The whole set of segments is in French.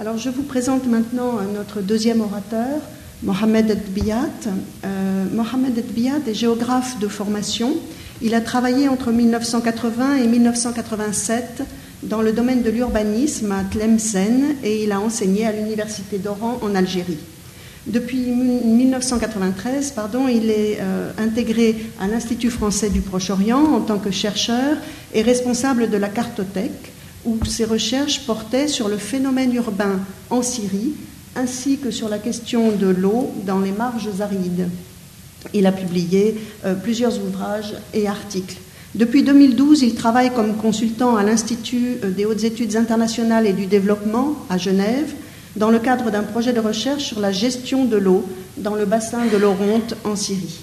Alors, je vous présente maintenant notre deuxième orateur, Mohamed Edbiyat. Mohamed Edbiyat est géographe de formation. Il a travaillé entre 1980 et 1987 dans le domaine de l'urbanisme à Tlemcen et il a enseigné à l'université d'Oran en Algérie. Depuis 1993, il est intégré à l'Institut français du Proche-Orient en tant que chercheur et responsable de la cartothèque, où ses recherches portaient sur le phénomène urbain en Syrie, ainsi que sur la question de l'eau dans les marges arides. Il a publié plusieurs ouvrages et articles. Depuis 2012, il travaille comme consultant à l'Institut des hautes études internationales et du développement à Genève, dans le cadre d'un projet de recherche sur la gestion de l'eau dans le bassin de l'Oronte en Syrie.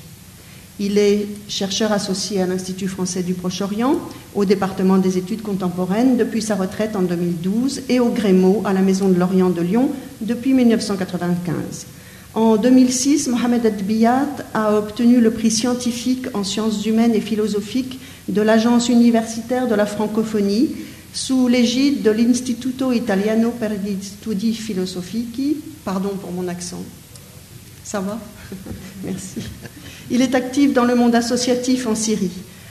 Il est chercheur associé à l'Institut français du Proche-Orient, au département des études contemporaines depuis sa retraite en 2012 et au Grémo à la Maison de l'Orient de Lyon depuis 1995. En 2006, Mohamed Edbiyat a obtenu le prix scientifique en sciences humaines et philosophiques de l'Agence universitaire de la francophonie sous l'égide de l'Istituto Italiano per gli Studi Filosofici. Pardon pour mon accent. Ça va ? Merci. Il est actif dans le monde associatif en Syrie.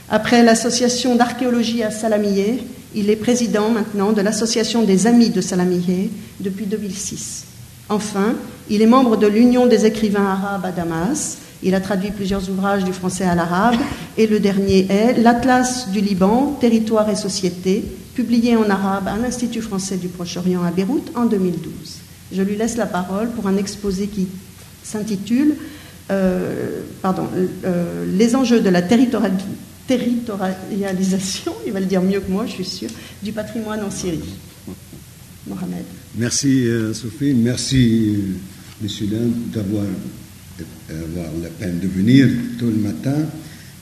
Après l'association d'archéologie à Salamiyeh, il est président maintenant de l'association des Amis de Salamiyeh depuis 2006. Enfin, il est membre de l'Union des écrivains arabes à Damas. Il a traduit plusieurs ouvrages du français à l'arabe et le dernier est l'Atlas du Liban, territoire et société, publié en arabe à l'Institut français du Proche-Orient à Beyrouth en 2012. Je lui laisse la parole pour un exposé qui s'intitule les enjeux de la territorialisation, il va le dire mieux que moi, je suis sûre, du patrimoine en Syrie. Mohamed. Merci Sophie, merci Monsieur Lin d'avoir la peine de venir tôt le matin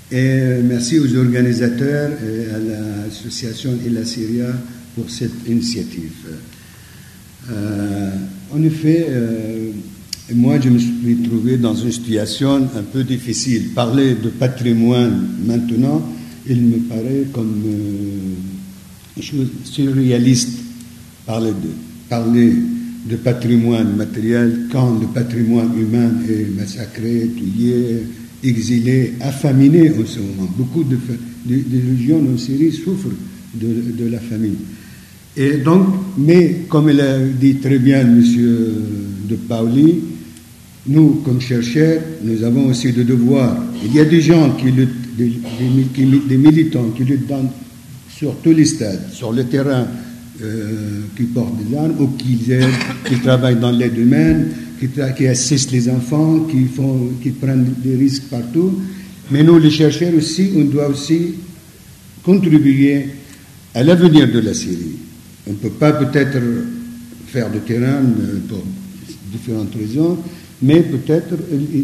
et merci aux organisateurs et à l'association Illa Syria pour cette initiative. En effet, moi, je me suis trouvé dans une situation un peu difficile. Parler de patrimoine maintenant, il me paraît comme une chose surréaliste. Parler de patrimoine matériel quand le patrimoine humain est massacré, tué, exilé, affaminé en ce moment. Beaucoup de régions en Syrie souffrent de la famine. Et donc, mais comme il a dit très bien M. de Paoli, nous, comme chercheurs, nous avons aussi des devoirs. Il y a des gens qui luttent, des militants qui luttent sur tous les stades, sur le terrain, qui portent des armes ou qui travaillent dans l'aide humaine, qui assistent les enfants, qui prennent des risques partout. Mais nous, les chercheurs aussi, on doit aussi contribuer à l'avenir de la Syrie. On ne peut pas peut-être faire de terrain pour différentes raisons, mais peut-être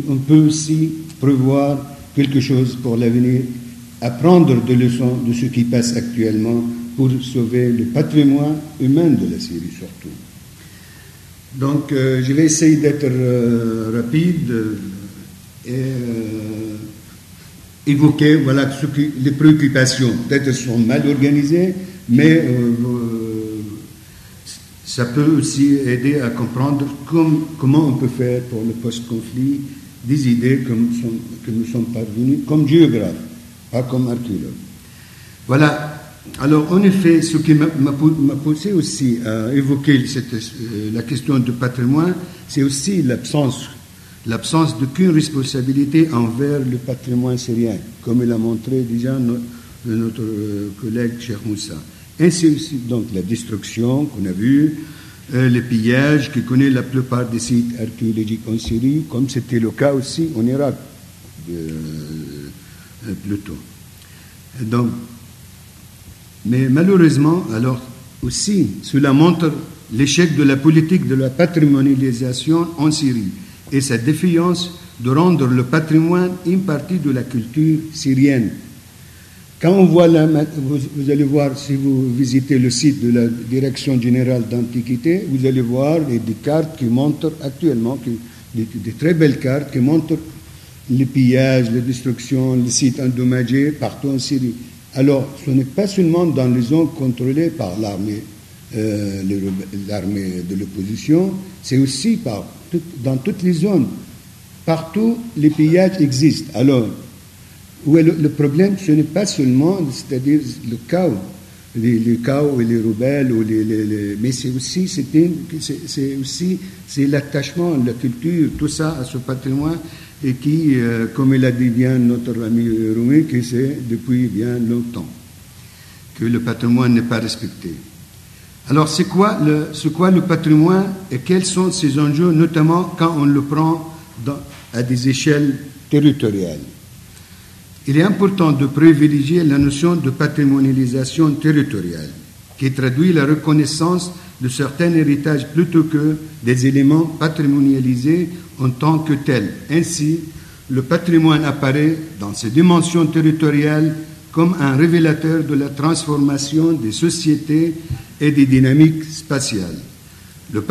on peut aussi prévoir quelque chose pour l'avenir, apprendre des leçons de ce qui passe actuellement pour sauver le patrimoine humain de la Syrie surtout. Donc je vais essayer d'être rapide et évoquer les préoccupations. Peut-être sont mal organisées, mais ça peut aussi aider à comprendre comment on peut faire pour le post-conflit des idées que nous sommes parvenus comme géographes, pas comme archéologues. Voilà. Alors, en effet, ce qui m'a poussé aussi à évoquer la question du patrimoine, c'est aussi l'absence d'aucune responsabilité envers le patrimoine syrien, comme il a montré déjà notre collègue Cheikh Moussa. Ainsi aussi, donc, la destruction qu'on a vue, les pillages qui connaissent la plupart des sites archéologiques en Syrie, comme c'était le cas aussi en Irak, plutôt. Donc, mais malheureusement, alors aussi, cela montre l'échec de la politique de la patrimonialisation en Syrie et sa défiance de rendre le patrimoine une partie de la culture syrienne. Quand on voit vous allez voir, si vous visitez le site de la Direction générale d'Antiquité, vous allez voir des cartes qui montrent actuellement, des très belles cartes qui montrent les pillages, les destructions, les sites endommagés partout en Syrie. Alors, ce n'est pas seulement dans les zones contrôlées par l'armée l'armée de l'opposition, c'est aussi dans toutes les zones. Partout, les pillages existent. Alors, où est le problème, ce n'est pas seulement, c'est-à-dire le chaos, les chaos et les rebelles, mais c'est aussi l'attachement, la culture, tout ça à ce patrimoine, et qui, comme il a dit bien notre ami Rumi, que c'est depuis bien longtemps que le patrimoine n'est pas respecté. Alors, c'est quoi le patrimoine et quels sont ses enjeux, notamment quand on le prend à des échelles territoriales? Il est important de privilégier la notion de patrimonialisation territoriale, qui traduit la reconnaissance de certains héritages plutôt que des éléments patrimonialisés en tant que tels. Ainsi, le patrimoine apparaît dans ses dimensions territoriales comme un révélateur de la transformation des sociétés et des dynamiques spatiales. Le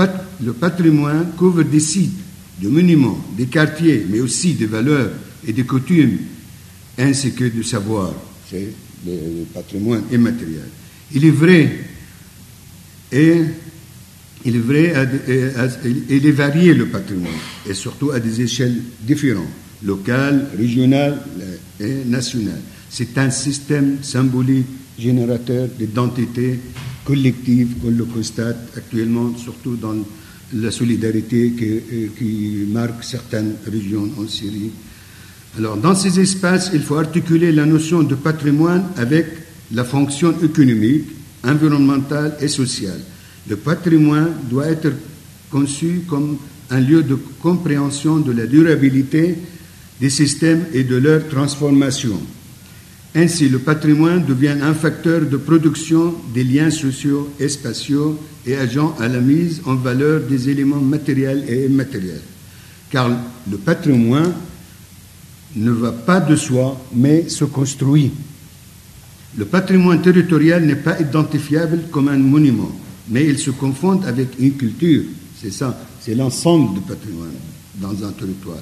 patrimoine couvre des sites, des monuments, des quartiers, mais aussi des valeurs et des coutumes, ainsi que du savoir, c'est le patrimoine immatériel. Il est vrai il est varié le patrimoine, et surtout à des échelles différentes, locales, régionales et nationales. C'est un système symbolique générateur d'identité collective qu'on le constate actuellement, surtout dans la solidarité qui marque certaines régions en Syrie. Alors, dans ces espaces, il faut articuler la notion de patrimoine avec la fonction économique, environnementale et sociale. Le patrimoine doit être conçu comme un lieu de compréhension de la durabilité des systèmes et de leur transformation. Ainsi, le patrimoine devient un facteur de production des liens sociaux et spatiaux et agent à la mise en valeur des éléments matériels et immatériels. Car le patrimoine ne va pas de soi, mais se construit. Le patrimoine territorial n'est pas identifiable comme un monument, mais il se confond avec une culture. C'est ça, c'est l'ensemble du patrimoine dans un territoire,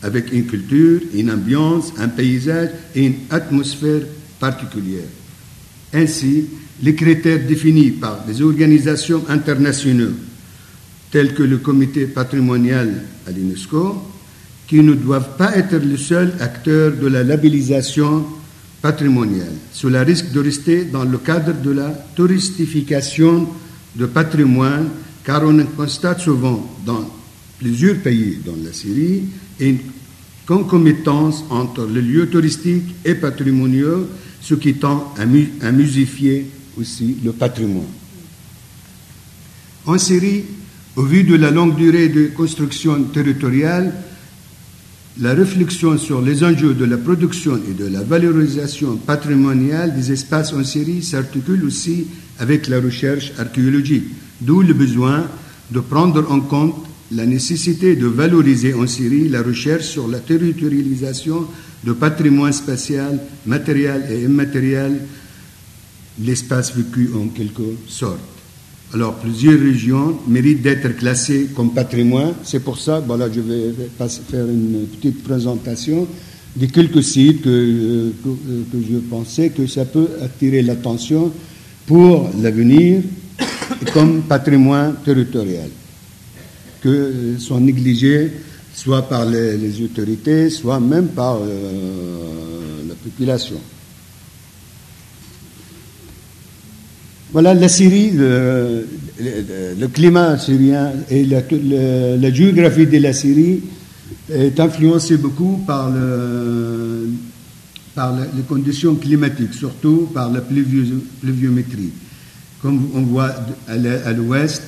avec une culture, une ambiance, un paysage et une atmosphère particulière. Ainsi, les critères définis par les organisations internationales, telles que le Comité patrimonial à l'UNESCO, qui ne doivent pas être le seul acteur de la labellisation patrimoniale. Cela risque de rester dans le cadre de la touristification de patrimoine, car on constate souvent dans plusieurs pays, dans la Syrie, une concomitance entre les lieux touristiques et patrimoniaux, ce qui tend à musifier aussi le patrimoine. En Syrie, au vu de la longue durée de construction territoriale, la réflexion sur les enjeux de la production et de la valorisation patrimoniale des espaces en Syrie s'articule aussi avec la recherche archéologique, d'où le besoin de prendre en compte la nécessité de valoriser en Syrie la recherche sur la territorialisation de patrimoine spatial, matériel et immatériel, l'espace vécu en quelque sorte. Alors, plusieurs régions méritent d'être classées comme patrimoine. C'est pour ça, voilà, je vais faire une petite présentation de quelques sites que je pensais que ça peut attirer l'attention pour l'avenir comme patrimoine territorial, que sont négligés soit par les autorités, soit même par la population. Voilà, la Syrie, le climat syrien et la géographie de la Syrie est influencée beaucoup par les conditions climatiques, surtout par la pluviométrie. Comme on voit à l'ouest,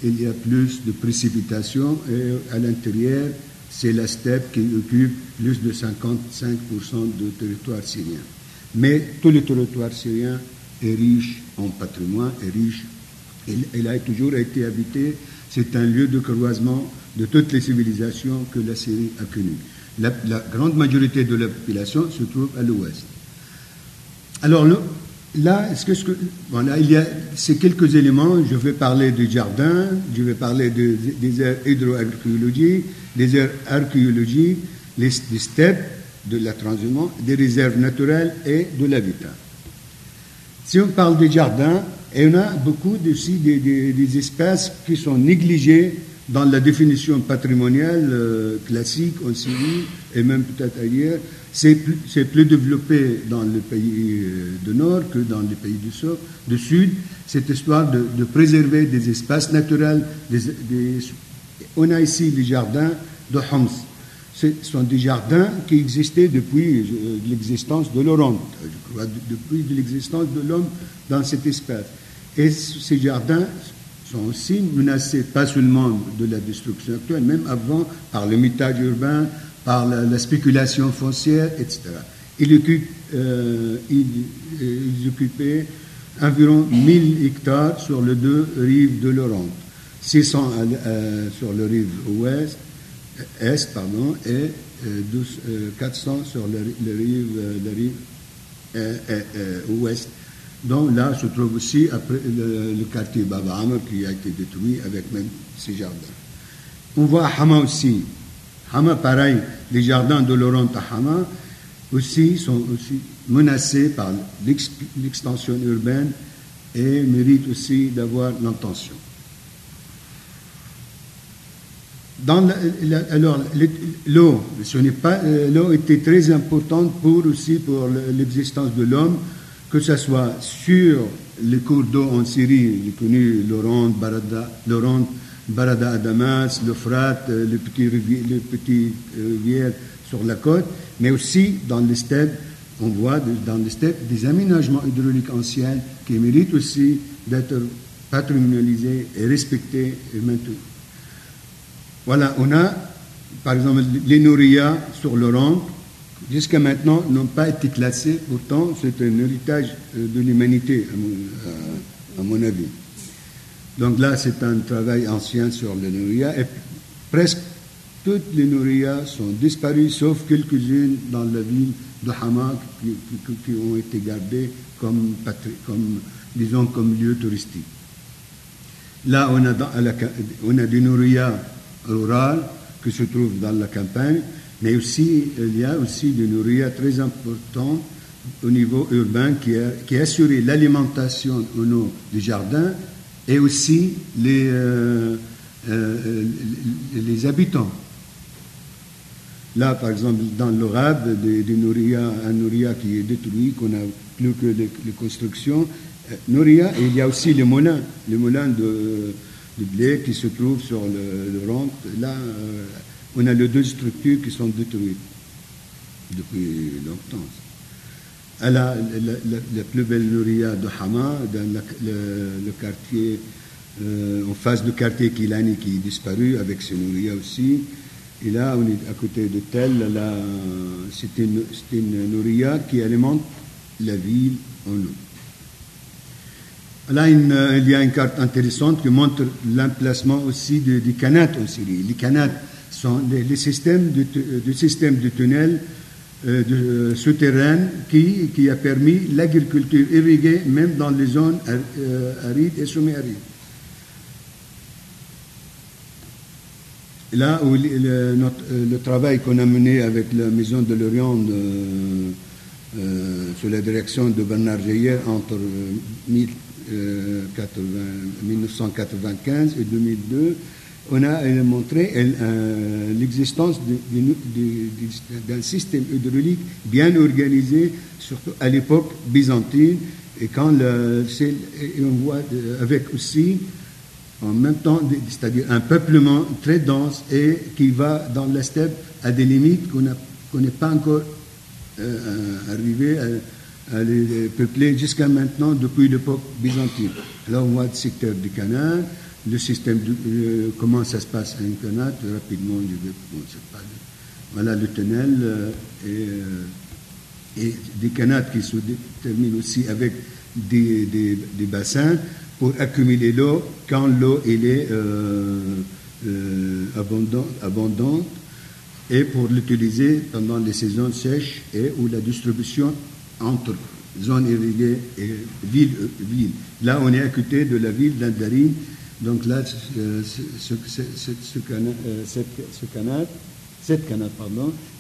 il y a plus de précipitations et à l'intérieur, c'est la steppe qui occupe plus de 55% du territoire syrien. Mais tout le territoire syrien est riche en patrimoine, est riche. Il a toujours été habité. C'est un lieu de croisement de toutes les civilisations que la Syrie a connues. La grande majorité de la population se trouve à l'ouest. Alors là, voilà, il y a ces quelques éléments. Je vais parler du jardin, je vais parler des aires hydroarchéologiques, des aires archéologiques, des steppes, de la transhumance, des réserves naturelles et de l'habitat. Si on parle des jardins, Et on a beaucoup aussi des espaces qui sont négligés dans la définition patrimoniale classique en Syrie et même peut-être ailleurs. C'est plus développé dans les pays du Nord que dans les pays du Sud, cette histoire de préserver des espaces naturels. On a ici les jardins de Homs. Ce sont des jardins qui existaient depuis l'existence de l'Orient, je crois, depuis l'existence de l'homme dans cet espace. Et ces jardins sont aussi menacés, pas seulement de la destruction actuelle, même avant, par le mitage urbain, par la spéculation foncière, etc. Ils occupaient environ 1000 hectares sur les deux rives de l'Orient, 600 sur la rive est, et 400 sur la rive ouest. Donc là se trouve aussi après le quartier Baba Amr qui a été détruit avec même ces jardins. On voit à Hama aussi. Hama, pareil, les jardins de l'Orient à Hama aussi sont aussi menacés par l'extension urbaine et méritent aussi d'avoir l'intention. Alors, l'eau, l'eau était très importante pour l'existence de l'homme, que ce soit sur les cours d'eau en Syrie, les connus l'Oron, Barada à Damas, l'Euphrate, les petites rivières sur la côte, mais aussi dans les steppes. On voit dans les steppes des aménagements hydrauliques anciens qui méritent aussi d'être patrimonialisés et respectés et maintenus. Voilà, on a, par exemple, les nourrias sur l'Orient, jusqu'à maintenant, n'ont pas été classés. Pourtant, c'est un héritage de l'humanité, à mon avis. Donc là, c'est un travail ancien sur les nourrias. Et presque toutes les nourrias sont disparues, sauf quelques-unes dans la ville de Hama qui ont été gardées comme lieu touristique. Là, on a des nourrias rurales qui se trouvent dans la campagne, mais aussi, il y a aussi des nourrias très importantes au niveau urbain qui assuraient l'alimentation en eau des jardins et aussi les habitants. Là, par exemple, dans l'Orab, un nouria qui est détruit, qu'on n'a plus que les constructions. Nouria, et il y a aussi les moulins de blé qui se trouvent sur le Rhône. Là, on a les deux structures qui sont détruites depuis longtemps. La plus belle nouria de Hama, dans le quartier, en face du quartier Kilani qui est disparu avec ses nouria aussi. Et là, on est à côté de Tel, là, c'est une nouria qui alimente la ville en eau. Là, il y a une carte intéressante qui montre l'emplacement aussi des canats en Syrie. Les canats sont les systèmes de tunnels souterrains qui a permis l'agriculture irriguée même dans les zones arides et semi-arides. Là où le travail qu'on a mené avec la Maison de l'Orient sous la direction de Bernard Geyer entre 1995 et 2002, on a montré l'existence d'un système hydraulique bien organisé, surtout à l'époque byzantine, et quand on voit avec aussi en même temps, c'est-à-dire un peuplement très dense et qui va dans la steppe à des limites qu'on n'est pas encore arrivé à les peupler jusqu'à maintenant depuis l'époque byzantine. Là, on voit le secteur du canal, le système, comment ça se passe à un canal, rapidement, voilà le tunnel et des canaux qui se terminent aussi avec des bassins pour accumuler l'eau quand l'eau est abondante et pour l'utiliser pendant les saisons sèches et où la distribution entre zones irriguées et ville. Là, on est à côté de la ville d'Andarine. Donc là, cette canal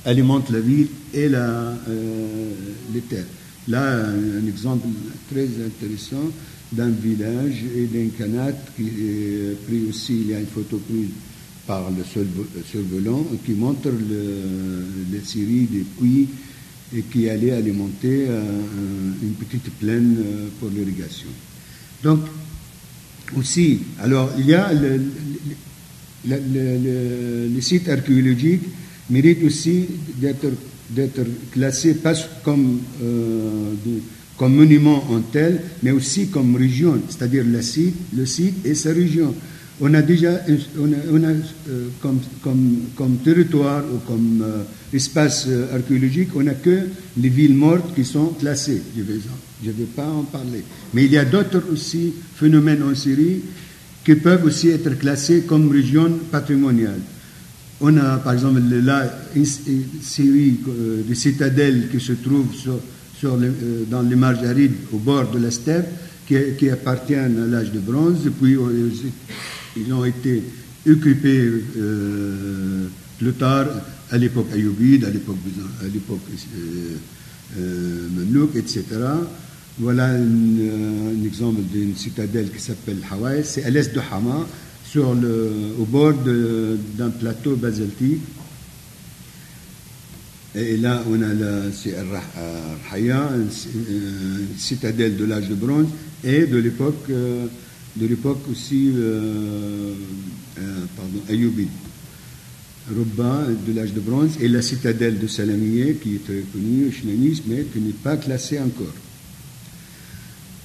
alimente la ville et les terres. Là, un exemple très intéressant d'un village et d'un canat qui est pris aussi, il y a une photo prise par le survolant qui montre la série des puits et qui allait alimenter une petite plaine pour l'irrigation. Donc, aussi, alors il y a les sites archéologiques méritent aussi d'être classés pas comme monument en tel, mais aussi comme région, c'est-à-dire le site et sa région. On a déjà comme territoire ou comme espace archéologique, on n'a que les villes mortes qui sont classées. Je ne vais pas en parler. Mais il y a d'autres aussi phénomènes en Syrie qui peuvent aussi être classés comme région patrimoniale. On a par exemple là une série de citadelles qui se trouvent dans les marges arides au bord de la steppe qui appartiennent à l'âge de bronze, puis ils ont été occupés plus tard à l'époque ayoubide, à l'époque Mamlouk, etc. Voilà un exemple d'une citadelle qui s'appelle Hawaï, c'est à l'est de Hama, au bord d'un plateau basaltique. Et là, on a c'est Al-Rahaya, une citadelle de l'âge de bronze, et de l'époque aussi ayoubide. Ruba de l'âge de bronze, et la citadelle de Salamieh, qui est très connue, Chnanis, mais qui n'est pas classée encore.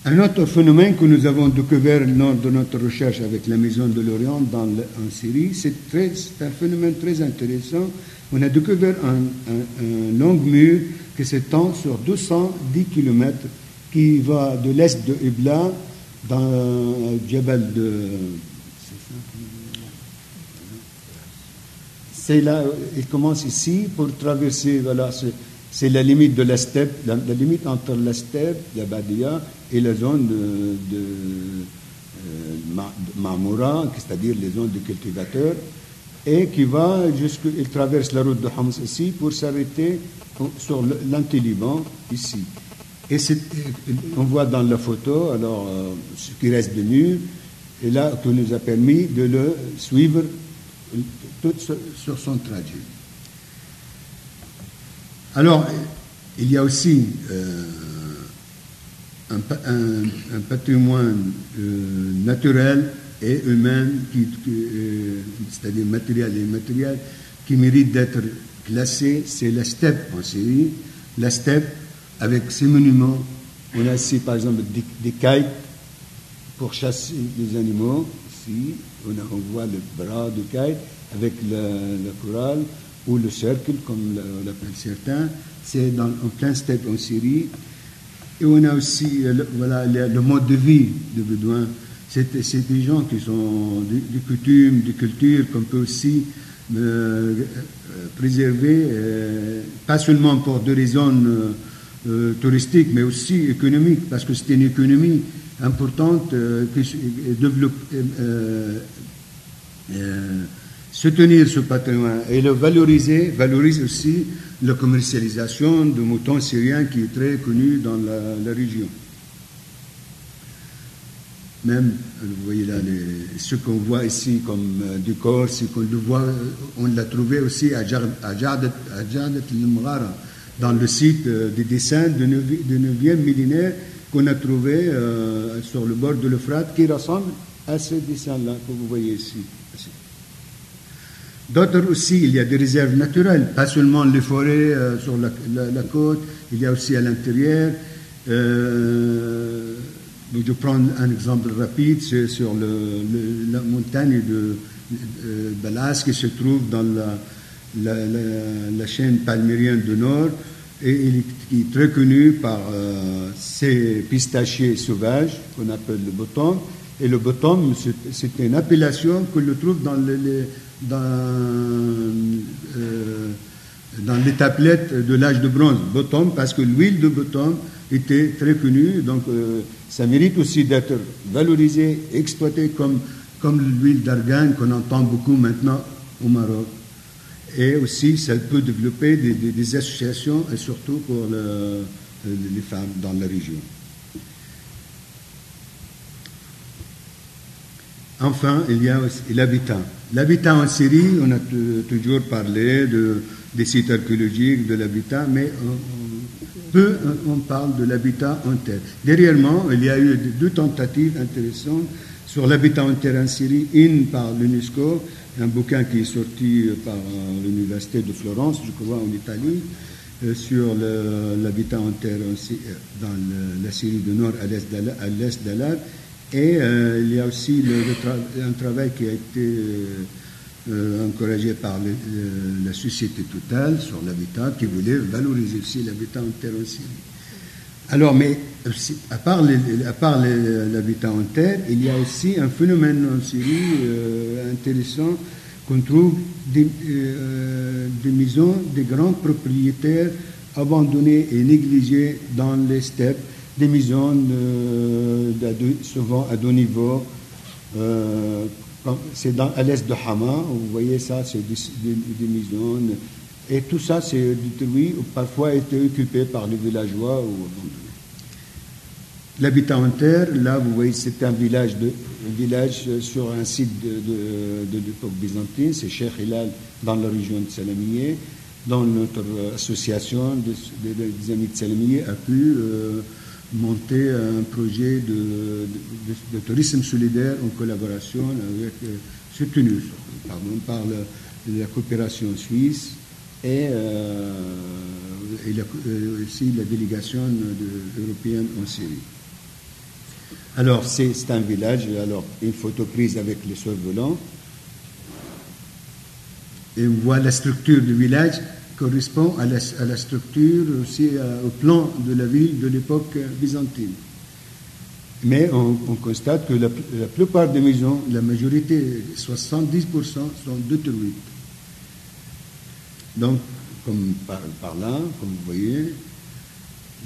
Un autre phénomène que nous avons découvert lors de notre recherche avec la Maison de l'Orient en Syrie, c'est un phénomène très intéressant. On a découvert un long mur qui s'étend sur 210 km, qui va de l'est de Ibla, dans Djebel de... C'est là, il commence ici pour traverser, voilà, c'est la limite de la steppe, la limite entre la steppe, la Badia, et la zone de Mamoura, c'est-à-dire les zones de cultivateurs, et qui va il traverse la route de Homs ici pour s'arrêter sur l'Anti-Liban, ici. Et on voit dans la photo, alors, ce qui reste de mur, et là, qui nous a permis de le suivre tout sur son trajet. Alors, il y a aussi un patrimoine naturel et humain, c'est-à-dire matériel et immatériel, qui mérite d'être classé. C'est la steppe en Syrie. La steppe, avec ses monuments, on a ici par exemple des kites pour chasser les animaux. Ici, on voit le bras de kite avec la chorale ou le cercle, comme l'appellent certains. C'est en plein steppe en Syrie. Et on a aussi le mode de vie des Bédouins. C'est des gens qui sont des coutumes, des cultures qu'on peut aussi préserver, pas seulement pour des raisons touristiques, mais aussi économiques, parce que c'est une économie importante qui développe. Soutenir ce patrimoine et le valorise aussi la commercialisation de moutons syriens qui est très connue dans la région. Même, vous voyez là, ce qu'on voit ici comme décor, on l'a trouvé aussi à Jadat al-Mghara, dans le site des dessins du 9e millénaire qu'on a trouvé sur le bord de l'Euphrate, qui ressemble à ces dessins-là que vous voyez ici. D'autres aussi, il y a des réserves naturelles, pas seulement les forêts sur la côte, il y a aussi à l'intérieur. Je prends un exemple rapide, c'est sur la montagne de Balas qui se trouve dans la chaîne palmyrienne du Nord, et qui est très connu par ces pistachiers sauvages qu'on appelle le bottom. Et le bottom, c'est une appellation que l'on trouve dans les tablettes de l'âge de bronze, bottom, parce que l'huile de bottom était très connue, donc ça mérite aussi d'être valorisé, exploité comme l'huile d'argan qu'on entend beaucoup maintenant au Maroc. Et aussi, ça peut développer des associations, et surtout pour les femmes dans la région. Enfin, il y a aussi l'habitat. L'habitat en Syrie, on a toujours parlé des sites archéologiques, de l'habitat, mais peu on parle de l'habitat en terre. Derrière moi, il y a eu 2 tentatives intéressantes sur l'habitat en terre en Syrie, une par l'UNESCO, un bouquin qui est sorti par l'Université de Florence, je crois, en Italie, sur l'habitat en terre dans la Syrie du Nord à l'est d'Alad. Et il y a aussi un travail qui a été encouragé par la Société Total sur l'habitat, qui voulait valoriser aussi l'habitat en terre en Syrie. Alors, mais à part l'habitat en terre, il y a aussi un phénomène en Syrie intéressant qu'on trouve des maisons, des grands propriétaires abandonnés et négligés dans les steppes, des maisons souvent à 2 niveaux. C'est à l'est de Hama, vous voyez ça, c'est des maisons. Et tout ça, c'est détruit ou parfois été occupé par les villageois ou abandonné. L'habitat en terre, là, vous voyez, c'est un village sur un site de l'époque byzantine, c'est Cheikh Hilal, dans la région de Salamieh, dont notre association des amis de Salamieh a pu monter un projet de tourisme solidaire en collaboration avec, soutenu par la coopération suisse et aussi la délégation européenne en Syrie. Alors, c'est un village, alors une photo prise avec les survolants, et on voit la structure du village correspond à la structure aussi au plan de la ville de l'époque byzantine. Mais on constate que la plupart des maisons, la majorité, 70%, sont détruites. Donc, comme par là, comme vous voyez,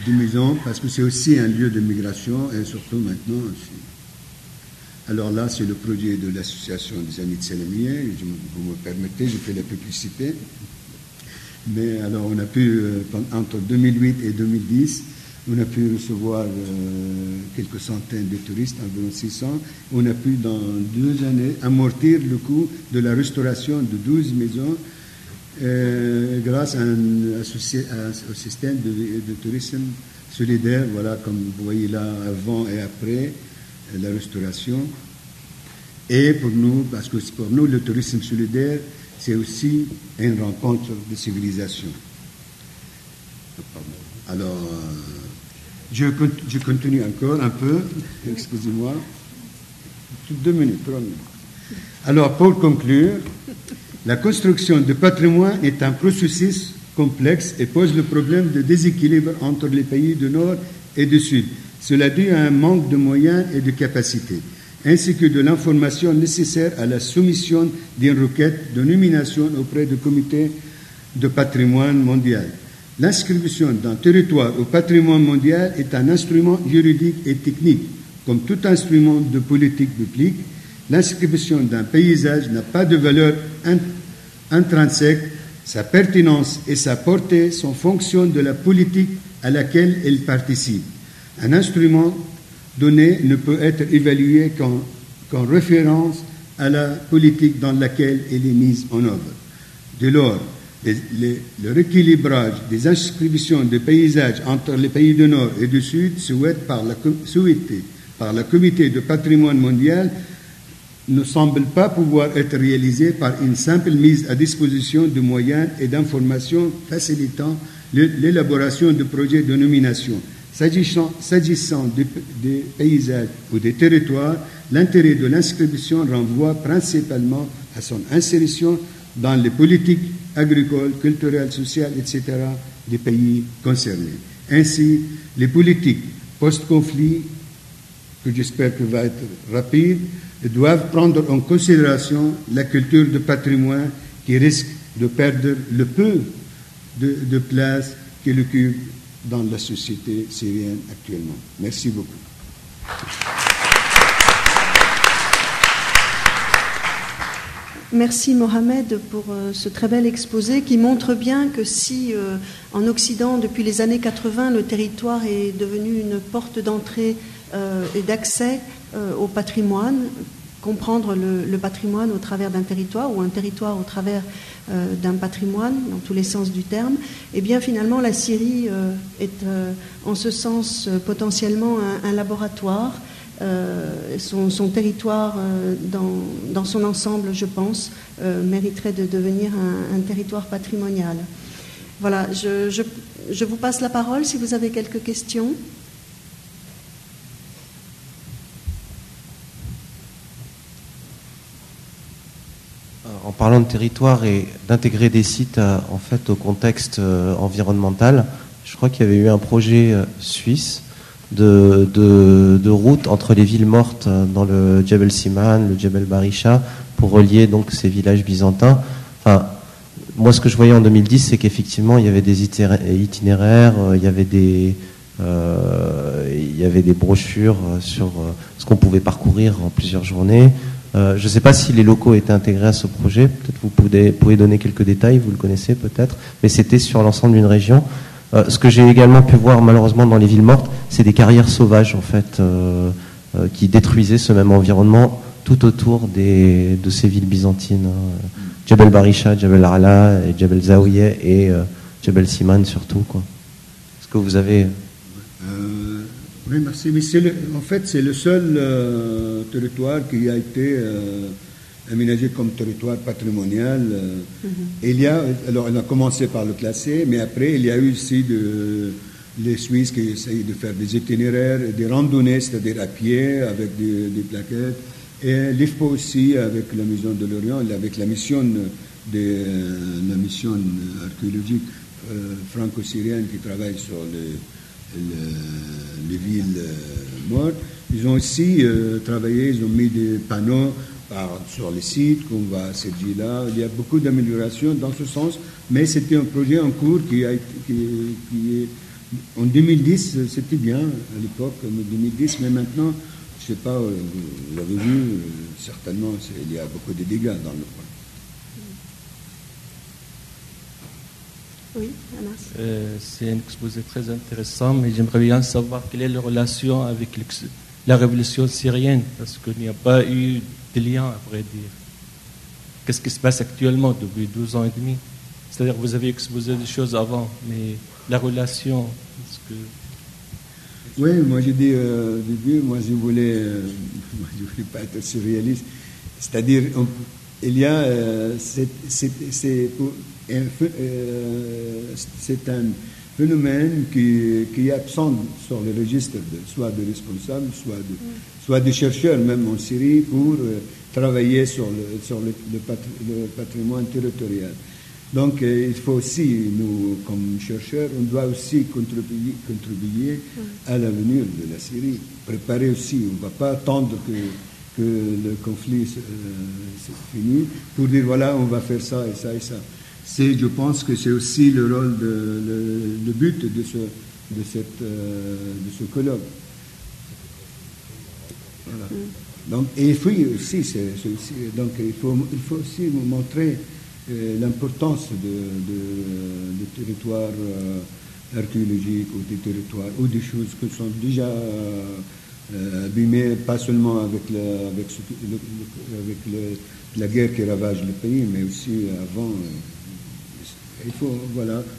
des maisons, parce que c'est aussi un lieu de migration, et surtout maintenant aussi. Alors là, c'est le projet de l'association des Amis de Salamieh. Vous me permettez, je fais la publicité. Mais alors, on a pu, entre 2008 et 2010, on a pu recevoir quelques centaines de touristes, environ 600. On a pu, dans 2 années, amortir le coût de la restauration de 12 maisons grâce à au système de tourisme solidaire, voilà, comme vous voyez là, avant et après la restauration. Et pour nous, parce que pour nous, le tourisme solidaire, c'est aussi une rencontre de civilisation. Alors, je continue encore un peu, excusez-moi, 2 minutes, 3 minutes. Alors, pour conclure, la construction de patrimoine est un processus complexe et pose le problème de déséquilibre entre les pays du Nord et du Sud. Cela dû à un manque de moyens et de capacités, ainsi que de l'information nécessaire à la soumission d'une requête de nomination auprès du comité de patrimoine mondial. L'inscription d'un territoire au patrimoine mondial est un instrument juridique et technique. Comme tout instrument de politique publique, l'inscription d'un paysage n'a pas de valeur intrinsèque. Sa pertinence et sa portée sont fonction de la politique à laquelle elle participe. Un instrument donné ne peut être évalué qu'en référence à la politique dans laquelle elle est mise en œuvre. Dès lors, le rééquilibrage des inscriptions de paysages entre les pays du Nord et du Sud souhaité par la Comité de patrimoine mondial ne semble pas pouvoir être réalisé par une simple mise à disposition de moyens et d'informations facilitant l'élaboration de projets de nomination. S'agissant des paysages ou des territoires, l'intérêt de l'inscription renvoie principalement à son insertion dans les politiques agricoles, culturelles, sociales, etc. des pays concernés. Ainsi, les politiques post-conflit, que j'espère que va être rapide, doivent prendre en considération la culture de patrimoine qui risque de perdre le peu de place qu'elle occupe dans la société syrienne actuellement. Merci beaucoup. Merci Mohamed pour ce très bel exposé qui montre bien que si en Occident, depuis les années 80, le territoire est devenu une porte d'entrée et d'accès au patrimoine, comprendre le patrimoine au travers d'un territoire ou un territoire au travers d'un patrimoine, dans tous les sens du terme, et bien finalement la Syrie est en ce sens potentiellement un laboratoire. Son territoire dans son ensemble, je pense, mériterait de devenir un territoire patrimonial. Voilà, je vous passe la parole si vous avez quelques questions. En parlant de territoire et d'intégrer des sites en fait au contexte environnemental, je crois qu'il y avait eu un projet suisse de route entre les villes mortes dans le Djebel Siman, le Djebel Barisha, pour relier donc ces villages byzantins. Enfin, moi, ce que je voyais en 2010, c'est qu'effectivement, il y avait des itinéraires, il y avait des brochures sur ce qu'on pouvait parcourir en plusieurs journées. Je ne sais pas si les locaux étaient intégrés à ce projet. Peut-être vous pouvez donner quelques détails, vous le connaissez peut-être, mais c'était sur l'ensemble d'une région. Ce que j'ai également pu voir malheureusement dans les villes mortes, c'est des carrières sauvages en fait, qui détruisaient ce même environnement tout autour de ces villes byzantines. Djebel Barisha, Djebel Ala, et Djebel Zawiya et Djebel Siman surtout, quoi. Est-ce que vous avez... Oui, merci. Mais en fait, c'est le seul territoire qui a été aménagé comme territoire patrimonial. Alors, on a commencé par le classer, mais après, il y a eu aussi les Suisses qui essayent de faire des itinéraires, des randonnées, c'est-à-dire à pied, avec des plaquettes. Et l'IFPO aussi, avec la Maison de l'Orient, avec la mission archéologique franco-syrienne qui travaille sur les villes mortes. Ils ont aussi travaillé, ils ont mis des panneaux sur les sites qu'on va à cette ville-là. Il y a beaucoup d'améliorations dans ce sens, mais c'était un projet en cours qui est en 2010, c'était bien à l'époque, en 2010, mais maintenant, je ne sais pas, vous l'avez vu, certainement, il y a beaucoup de dégâts dans le coin. Oui, Anas. C'est un exposé très intéressant, mais j'aimerais bien savoir quelle est la relation avec la révolution syrienne, parce qu'il n'y a pas eu de lien, à vrai dire. Qu'est-ce qui se passe actuellement depuis 12 ans et demi? C'est-à-dire vous avez exposé des choses avant, mais la relation, est-ce que... Oui, moi j'ai dit au début, moi je voulais pas être surréaliste. C'est-à-dire, il y a... c'est un phénomène qui est absent sur le registre soit de responsables, soit de chercheurs, même en Syrie, pour travailler sur le patrimoine territorial. Donc il faut aussi, nous, comme chercheurs, on doit aussi contribuer à l'avenir de la Syrie. Préparer aussi, on ne va pas attendre que le conflit c'est fini pour dire voilà, on va faire ça et ça et ça. Je pense que c'est aussi le rôle, le but de ce colloque. Voilà. Donc, et il faut aussi, donc il faut aussi montrer l'importance de territoires archéologiques ou des territoires ou des choses qui sont déjà abîmées, pas seulement avec la guerre qui ravage le pays, mais aussi avant. Il faut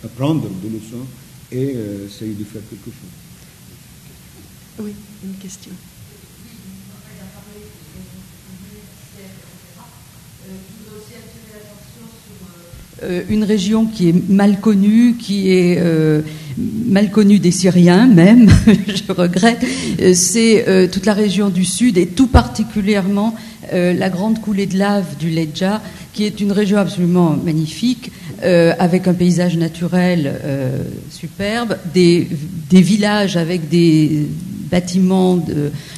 apprendre des leçons et essayer de faire quelque chose. Oui, une question. Une région qui est mal connue, mal connue des Syriens même, je regrette, c'est toute la région du Sud et tout particulièrement la grande coulée de lave du Ledja, qui est une région absolument magnifique, avec un paysage naturel superbe, des villages avec des bâtiments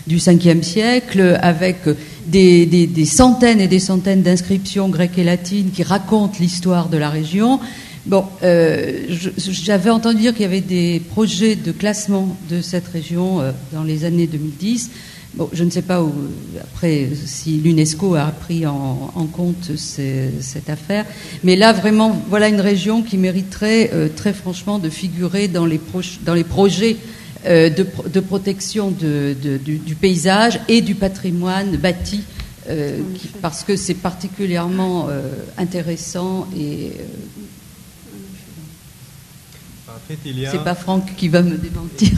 du 5e siècle, avec des centaines et des centaines d'inscriptions grecques et latines qui racontent l'histoire de la région, Bon, j'avais entendu dire qu'il y avait des projets de classement de cette région dans les années 2010. Bon, je ne sais pas après si l'UNESCO a pris en compte cette affaire, mais là vraiment, voilà une région qui mériterait très franchement de figurer dans les projets de protection du paysage et du patrimoine bâti, parce que c'est particulièrement intéressant et en fait, il y a... c'est pas Franck qui va me démentir.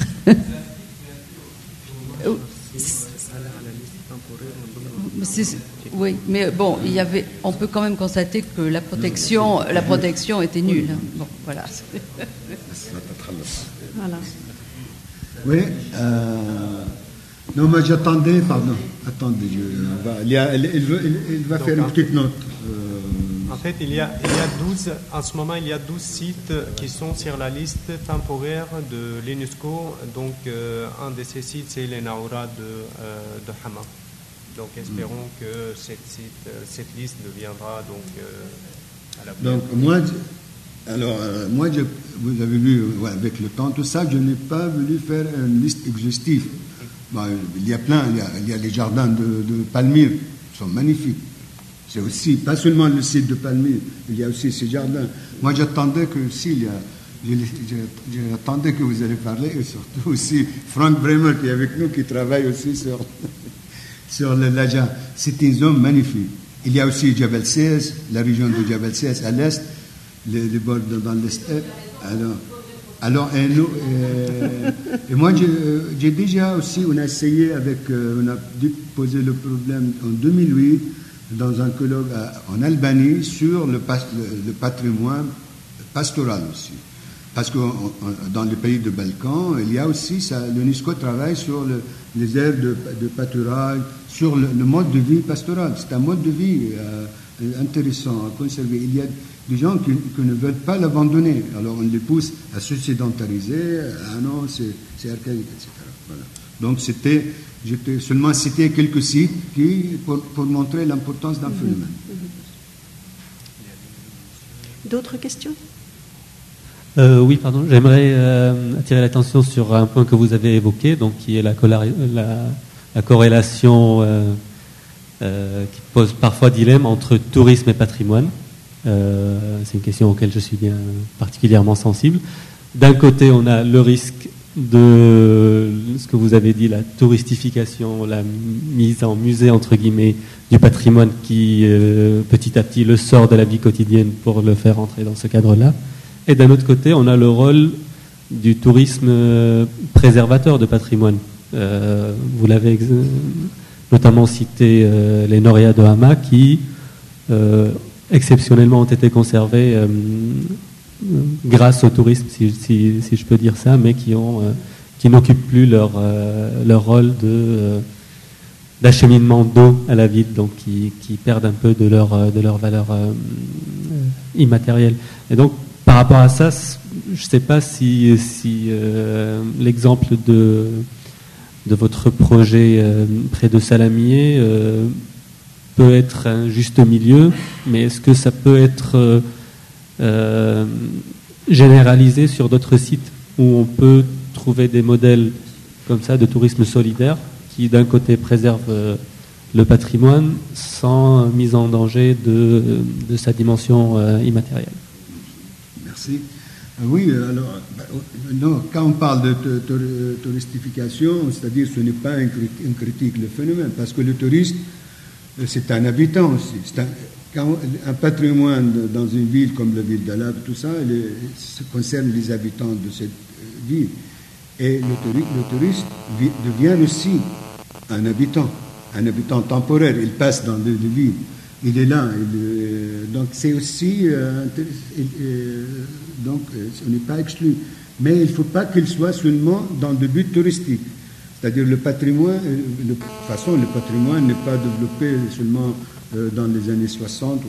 Oui, mais bon, on peut quand même constater que la protection était nulle. Bon, voilà. Voilà. Oui. Non, mais j'attendais, pardon. Attendez, il va faire une petite note. En fait, il y a 12, en ce moment, il y a 12 sites qui sont sur la liste temporaire de l'UNESCO. Donc, un de ces sites, c'est les Naoura de Hama. Donc, espérons que cette liste deviendra donc à l'avenir. Donc, moi, vous avez vu, avec le temps, tout ça, je n'ai pas voulu faire une liste exhaustive. Bon, il y a plein, il y a les jardins de Palmyre, qui sont magnifiques. C'est aussi, pas seulement le site de Palmyre, il y a aussi ces jardins. Moi, j'attendais que j'attendais que vous allez parler, et surtout aussi Frank Bremer qui est avec nous, qui travaille aussi sur le Laja. C'est une zone magnifique. Il y a aussi Jabal 16, la région de Jabal 16 à l'est, les bords dans l'est. Alors, et moi, j'ai déjà aussi, on a essayé on a posé le problème en 2008 dans un colloque en Albanie sur le patrimoine pastoral aussi. Parce que dans les pays de Balkans, il y a aussi, l'UNESCO travaille sur les aires de pâturage, sur le mode de vie pastoral. C'est un mode de vie intéressant à conserver. Il y a des gens qui ne veulent pas l'abandonner. Alors on les pousse à se sédentariser. Ah non, c'est archaïque, etc. Voilà. Donc j'ai seulement cité quelques sites pour montrer l'importance d'un phénomène. D'autres questions ? Oui, pardon. J'aimerais attirer l'attention sur un point que vous avez évoqué, donc qui est la corrélation qui pose parfois dilemme entre tourisme et patrimoine. C'est une question auquel je suis bien particulièrement sensible. D'un côté, on a le risque de ce que vous avez dit, la touristification, la mise en musée, entre guillemets, du patrimoine qui, petit à petit, le sort de la vie quotidienne pour le faire entrer dans ce cadre-là. Et d'un autre côté, on a le rôle du tourisme préservateur de patrimoine. Vous l'avez notamment cité, les Noria de Hama, qui exceptionnellement ont été conservés grâce au tourisme, si je peux dire ça, mais qui n'occupent plus leur rôle d'acheminement d'eau à la ville, donc qui perdent un peu de leur valeur immatérielle. Et donc, par rapport à ça, je ne sais pas si l'exemple de votre projet près de Salamier peut être un juste milieu, mais est-ce que ça peut être généralisé sur d'autres sites où on peut trouver des modèles comme ça de tourisme solidaire qui d'un côté préserve le patrimoine sans mise en danger de sa dimension immatérielle? Merci. Oui, alors, non, quand on parle de touristification, c'est-à-dire ce n'est pas une critique le phénomène, parce que le touriste, c'est un habitant aussi. Un patrimoine dans une ville comme la ville d'Alab, tout ça, ça concerne les habitants de cette ville. Et le touriste devient aussi un habitant temporaire. Il passe dans des villes. Il est là. Donc c'est aussi... donc on n'est pas exclu. Mais il ne faut pas qu'il soit seulement dans le but touristique. C'est-à-dire le patrimoine... De toute façon, le patrimoine n'est pas développé seulement dans les années 60,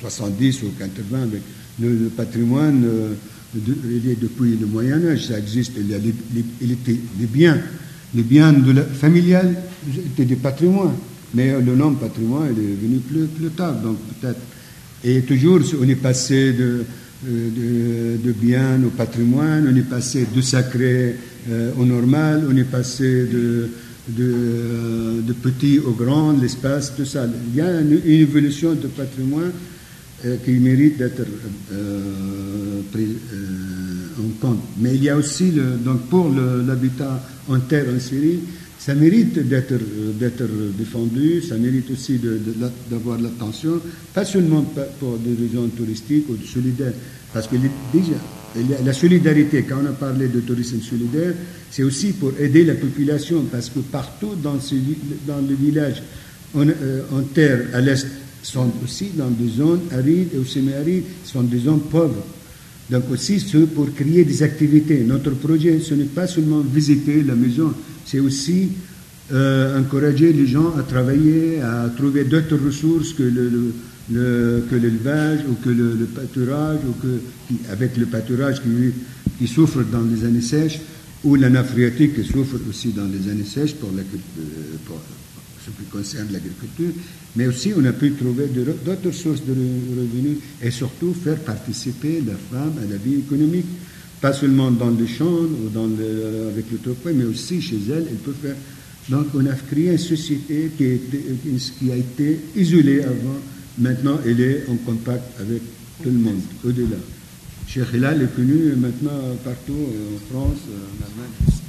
70 ou 80. Le patrimoine, il est depuis le Moyen-Âge, ça existe. Il était les biens familiales étaient des patrimoines. Mais le nom patrimoine il est venu plus tard, donc peut-être. Et toujours, on est passé de biens, au patrimoine, on est passé du sacré au normal, on est passé de petit au grand, l'espace, tout ça. Il y a une évolution de patrimoine qui mérite d'être pris en compte. Mais il y a aussi, donc pour l'habitat en terre en Syrie, ça mérite d'être défendu, ça mérite aussi d'avoir l'attention, pas seulement pour des raisons touristiques ou solidaires, parce que déjà, la solidarité, quand on a parlé de tourisme solidaire, c'est aussi pour aider la population, parce que partout dans les villages en terre à l'est sont aussi dans des zones arides et semi-arides, sont des zones pauvres. Donc aussi, c'est pour créer des activités. Notre projet, ce n'est pas seulement visiter la maison, c'est aussi encourager les gens à travailler, à trouver d'autres ressources que l'élevage ou que le pâturage, avec le pâturage qui souffre dans les années sèches, ou la nappe phréatique qui souffre aussi dans les années sèches pour ce qui concerne l'agriculture. Mais aussi, on a pu trouver d'autres sources de revenus et surtout faire participer la femme à la vie économique, pas seulement dans les champs ou avec le troupeau, mais aussi chez elle peut faire. Donc, on a créé une société qui a été isolée avant. Maintenant, elle est en contact avec tout le monde, au-delà. Cheikh Hilal est connu maintenant partout, en France, en Allemagne.